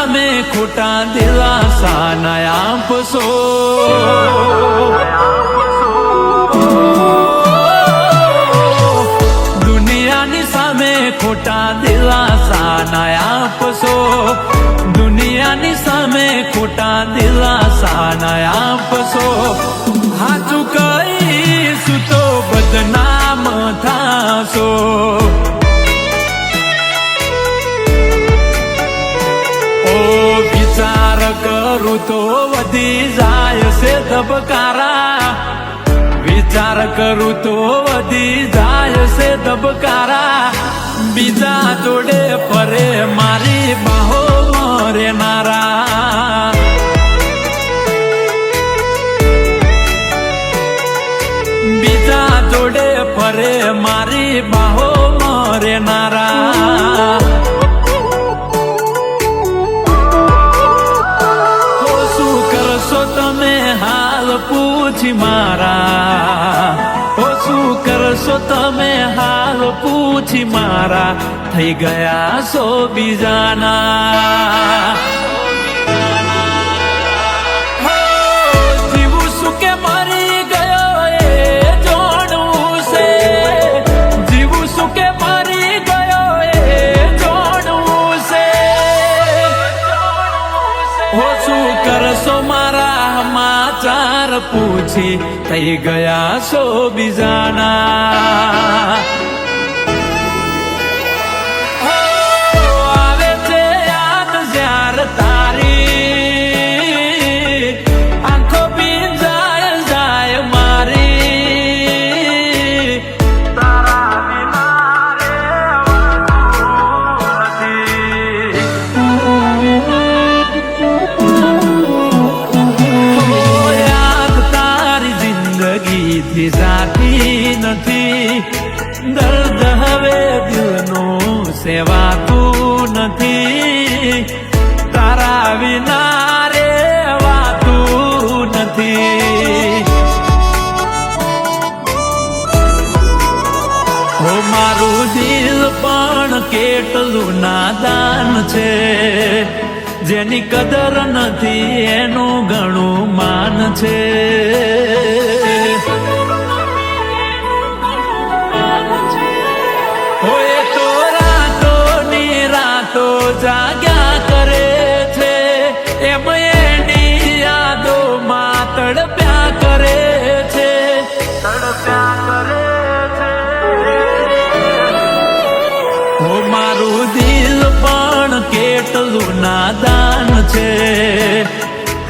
સામે ખોટા દિલાસા ન આપશો. દુનિયાની સામે ખોટા દિલાસા ન આપશો. દુનિયાની સામે ખોટા દિલાસા ન આપશો. હાચું કહીશું તો બદનામ થાશો. વિચાર કરું તો વધી જાય છે ધબકારા. વિચાર કરું તો વધી જાય છે ધબકારા. બીજા જોડે ફરે મારી બાહો મરેનારા. બીજા જોડે ફરે મારી બાહો મરેનારા. તમે હાલ પૂછી મારા. શું કરશો તમે હાલ પૂછી મારા. થઈ ગયા છો બીજાના. જીવું શું કે મરી ગયો એ જોડવું છે. જીવું શું કે મરી ગયો એ જોડવું છે. શું કરશો મારા સમાચાર પૂછી. થઈ ગયા છો બીજાના. આવે છે યાદ જ્યાર તારી. આંખો ભીંજાય જાય મારી. તારા વિના રહેવાનું નથી. જાતી નથી. દર્દ હવે દિલનું સેવાતું નથી. તારા વિના રેવાતું નથી. હો મારું દિલ પણ કેટલું નાદાન છે. જેની કદર નથી એનું ઘણું માન છે. જાગ્યા કરે છે એમ એની યાદોમાં તડપ્યા કરે છે. હો મારું દિલ પણ કેટલું નાદાન છે.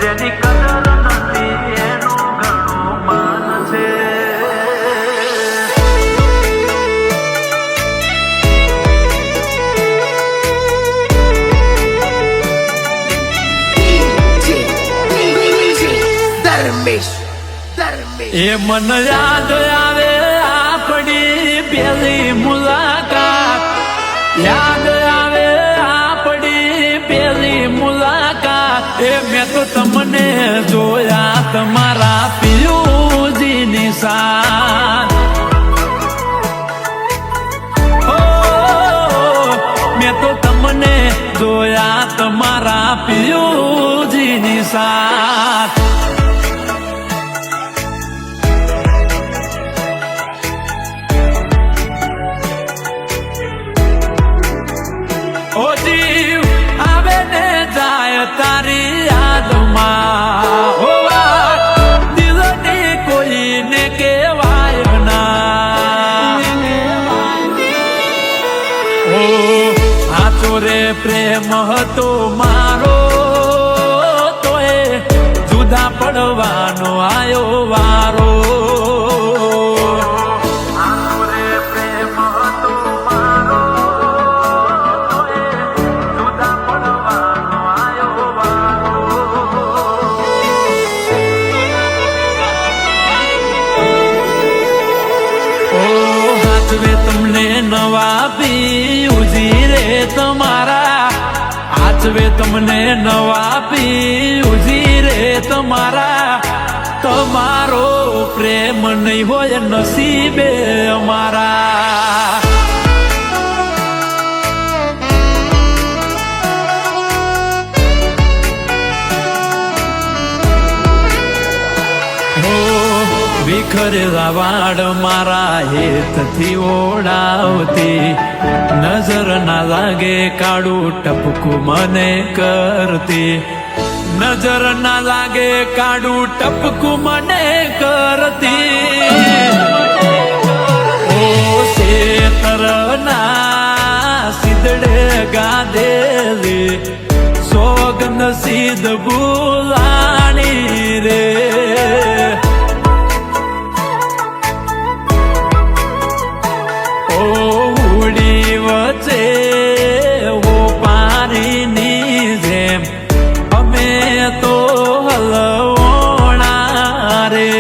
જેની કદર નથી એનું ઘણું માન છે. એ મન યાદ આવે આપણી પેલી મુલાકાત. યાદ આવે આપણી પેલી મુલાકાત. એ મેં તો તમને જોયા તમારા પિયુજીની સાથ. મેં તો તમને જોયા તમારા પિયુજીની સાથ. ઓ જીવ આવે ને જાય તારી યાદમાં. ઓ દિલની કોઈને કહેવાય ના. ઓ સાચો રે પ્રેમ હતો મારો તોય જુદા પડવાનો આયો વારો. તમને નવા પિયુજી રે તમારા. આચવે તમને નવા પિયુજી રે તમારા. તમારો પ્રેમ નહીં હોય નસીબે અમારા. ભરેલા વાડ મારા હેતથી ઓળાવતી, નજર ના લાગે કાળું ટપકું મને કરતી, નજર ના લાગે કાળું ટપકું મને કરતી. ઓ શેતરના સિદડે ગાધેલી સોગન સીધ ભૂલાણી રે. ઓ ઉડી વચ્ચે ઓ પાણીની જેમ અમે તો હલવોણા રે.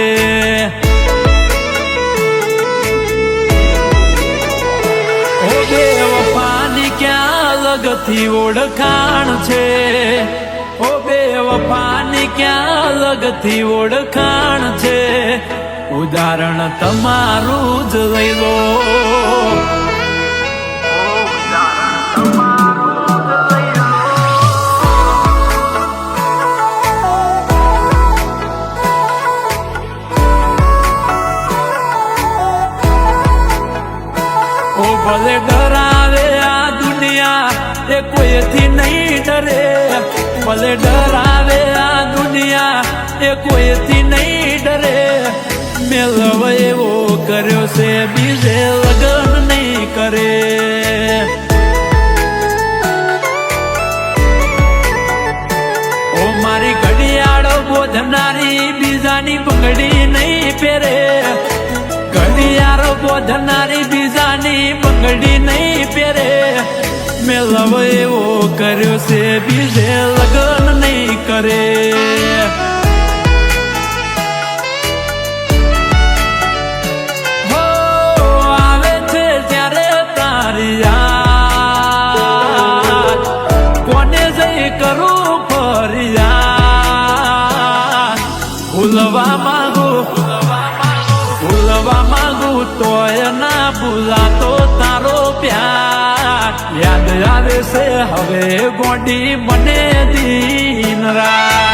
ઓ બેવફાની ક્યાં લગથી ઓળખાણ છે, ઓ બેવફાની ક્યાં લગથી ઓળખાણ છે, ઉદાહરણ તમારું જ લઈ લો. ઓ ભલે ડરાવે આ દુનિયા એ કોઈથી નહીં ડરે, ભલે ડરાવે આ દુનિયા એ કોઈથી નહીં ડરે. મેલવ એવો કર્યો છે બીજે લગન નહીં કરે. ઓ મારી ઘડિયાળ બોધનારી બીજાની બંગડી નહીં પહેરે, ઘડિયાળ બોધનારી બીજાની બંગડી નહીં પહેરે. મેલવ એવો કર્યો છે બીજે લગન નહીં કરે. હો આવે છે ત્યારે તારી યાદ, કોને જઈ કરું ફરિયાદ. ભૂલવા માંગુ ભૂલવા માંગુ તોય ના ભૂલાતો તારો પ્યાર. યાદ આવે છે હવે ગોડી મને દિન રાત.